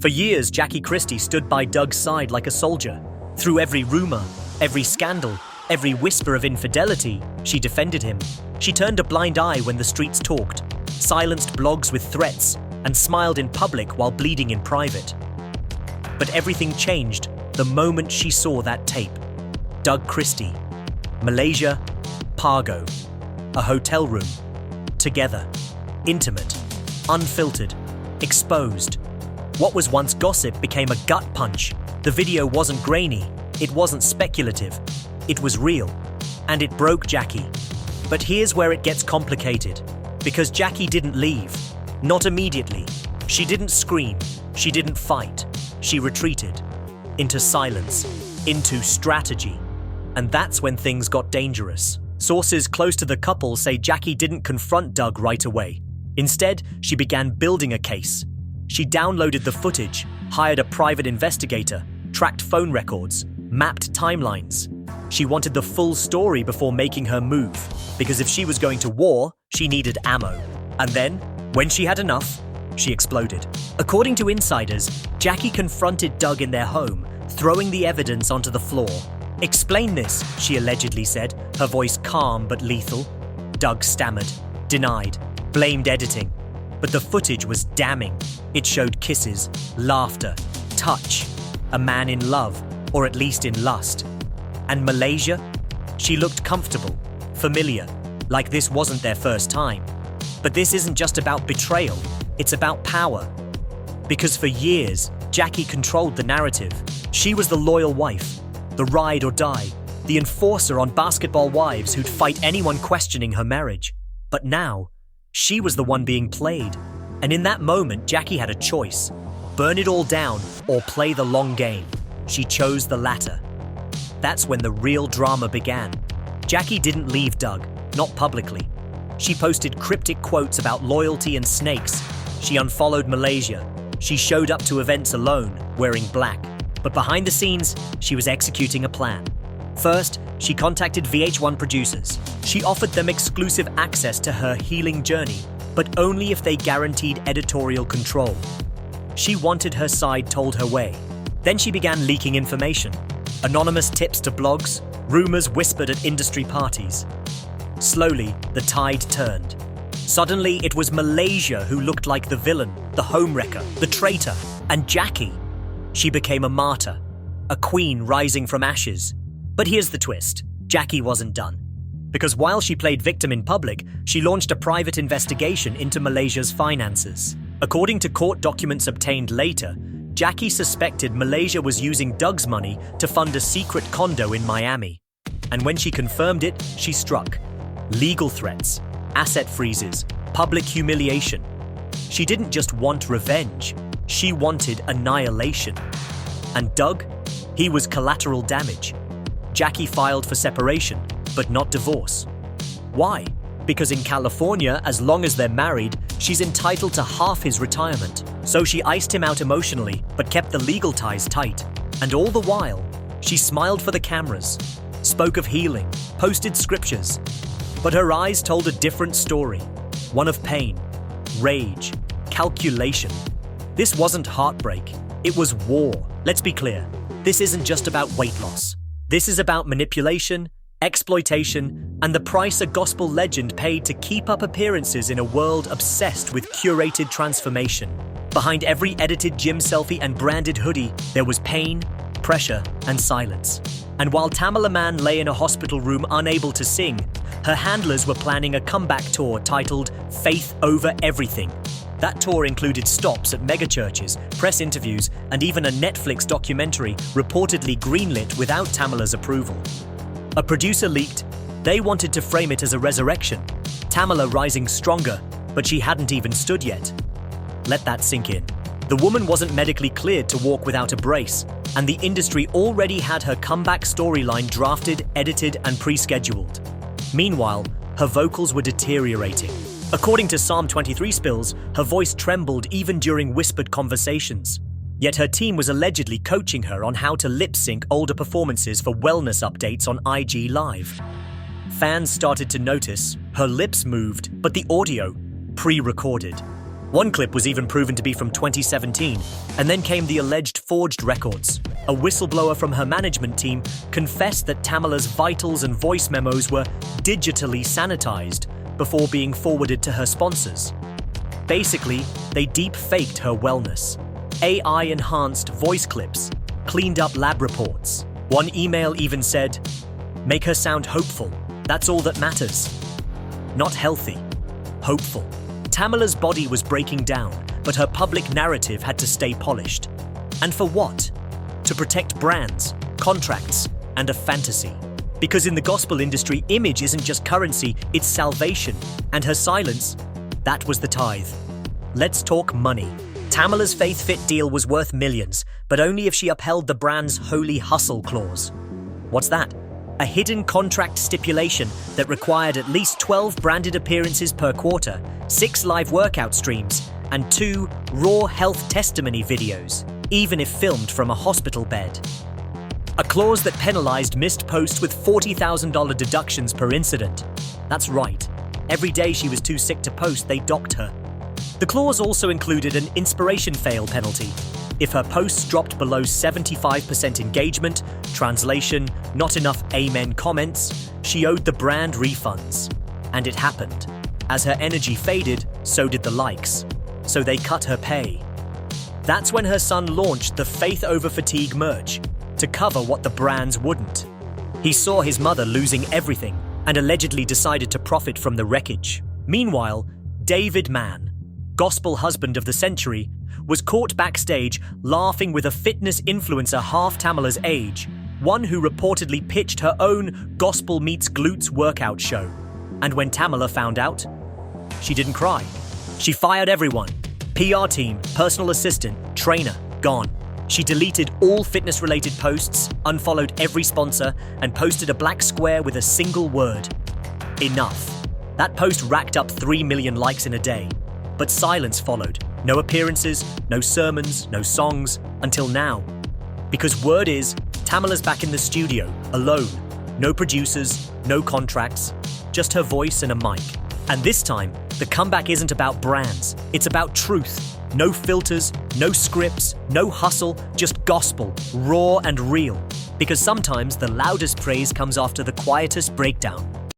For years, Jackie Christie stood by Doug's side like a soldier. Through every rumor, every scandal, every whisper of infidelity, she defended him. She turned a blind eye when the streets talked, silenced blogs with threats, and smiled in public while bleeding in private. But everything changed the moment she saw that tape. Doug Christie, Malaysia, Pago, a hotel room, together, intimate, unfiltered, exposed. What was once gossip became a gut punch. The video wasn't grainy, it wasn't speculative, it was real, and it broke Jackie. But here's where it gets complicated, because Jackie didn't leave, not immediately. She didn't scream, she didn't fight, she retreated into silence, into strategy. And that's when things got dangerous. Sources close to the couple say Jackie didn't confront Doug right away. Instead, she began building a case. She downloaded the footage, hired a private investigator, tracked phone records, mapped timelines. She wanted the full story before making her move, because if she was going to war, she needed ammo. And then, when she had enough, she exploded. According to insiders, Jackie confronted Doug in their home, throwing the evidence onto the floor. "Explain this," she allegedly said, her voice calm but lethal. Doug stammered, denied, blamed editing. But the footage was damning. It showed kisses, laughter, touch, a man in love, or at least in lust. And Malaysia? She looked comfortable, familiar, like this wasn't their first time. But this isn't just about betrayal, it's about power. Because for years, Jackie controlled the narrative. She was the loyal wife, the ride or die, the enforcer on basketball wives who'd fight anyone questioning her marriage. But now, she was the one being played. And in that moment, Jackie had a choice. Burn it all down or play the long game. She chose the latter. That's when the real drama began. Jackie didn't leave Doug, not publicly. She posted cryptic quotes about loyalty and snakes. She unfollowed Malaysia. She showed up to events alone, wearing black. But behind the scenes, she was executing a plan. First, she contacted VH1 producers. She offered them exclusive access to her healing journey, but only if they guaranteed editorial control. She wanted her side told her way. Then she began leaking information. Anonymous tips to blogs, rumors whispered at industry parties. Slowly, the tide turned. Suddenly, it was Malaysia who looked like the villain, the homewrecker, the traitor, and Jackie. She became a martyr, a queen rising from ashes. But here's the twist. Jackie wasn't done. Because while she played victim in public, she launched a private investigation into Malaysia's finances. According to court documents obtained later, Jackie suspected Malaysia was using Doug's money to fund a secret condo in Miami. And when she confirmed it, she struck. Legal threats, asset freezes, public humiliation. She didn't just want revenge, she wanted annihilation. And Doug? He was collateral damage. Jackie filed for separation, but not divorce. Why? Because in California, as long as they're married, she's entitled to half his retirement. So she iced him out emotionally, but kept the legal ties tight. And all the while, she smiled for the cameras, spoke of healing, posted scriptures. But her eyes told a different story, one of pain, rage, calculation. This wasn't heartbreak, it was war. Let's be clear, this isn't just about weight loss. This is about manipulation, exploitation, and the price a gospel legend paid to keep up appearances in a world obsessed with curated transformation. Behind every edited gym selfie and branded hoodie, there was pain, pressure, and silence. And while Tamela Mann lay in a hospital room unable to sing, her handlers were planning a comeback tour titled Faith Over Everything. That tour included stops at megachurches, press interviews, and even a Netflix documentary reportedly greenlit without Tamela's approval. A producer leaked, they wanted to frame it as a resurrection, Tamela rising stronger, but she hadn't even stood yet. Let that sink in. The woman wasn't medically cleared to walk without a brace, and the industry already had her comeback storyline drafted, edited, and pre-scheduled. Meanwhile, her vocals were deteriorating. According to Psalm 23 spills, her voice trembled even during whispered conversations. Yet her team was allegedly coaching her on how to lip-sync older performances for wellness updates on IG Live. Fans started to notice her lips moved, but the audio, pre-recorded. One clip was even proven to be from 2017, and then came the alleged forged records. A whistleblower from her management team confessed that Tamela's vitals and voice memos were digitally sanitized before being forwarded to her sponsors. Basically, they deep-faked her wellness. AI-enhanced voice clips, cleaned up lab reports. One email even said, "Make her sound hopeful. That's all that matters." Not healthy, hopeful. Tamela's body was breaking down, but her public narrative had to stay polished. And for what? To protect brands, contracts, and a fantasy. Because in the gospel industry, image isn't just currency, it's salvation. And her silence, that was the tithe. Let's talk money. Tamela's Faith Fit deal was worth millions, but only if she upheld the brand's holy hustle clause. What's that? A hidden contract stipulation that required at least 12 branded appearances per quarter, 6 live workout streams, and 2 raw health testimony videos, even if filmed from a hospital bed. A clause that penalized missed posts with $40,000 deductions per incident. That's right. Every day she was too sick to post, they docked her. The clause also included an inspiration fail penalty. If her posts dropped below 75% engagement, translation, not enough amen comments, she owed the brand refunds. And it happened. As her energy faded, so did the likes. So they cut her pay. That's when her son launched the Faith Over Fatigue merch to cover what the brands wouldn't. He saw his mother losing everything and allegedly decided to profit from the wreckage. Meanwhile, David Mann, gospel husband of the century, was caught backstage laughing with a fitness influencer half Tamela's age, one who reportedly pitched her own Gospel Meets Glutes workout show. And when Tamela found out, she didn't cry. She fired everyone. PR team, personal assistant, trainer, gone. She deleted all fitness-related posts, unfollowed every sponsor, and posted a black square with a single word: enough. That post racked up 3 million likes in a day. But silence followed. No appearances, no sermons, no songs, until now. Because word is, Tamela's back in the studio, alone. No producers, no contracts, just her voice and a mic. And this time, the comeback isn't about brands, it's about truth. No filters, no scripts, no hustle, just gospel, raw and real. Because sometimes the loudest praise comes after the quietest breakdown.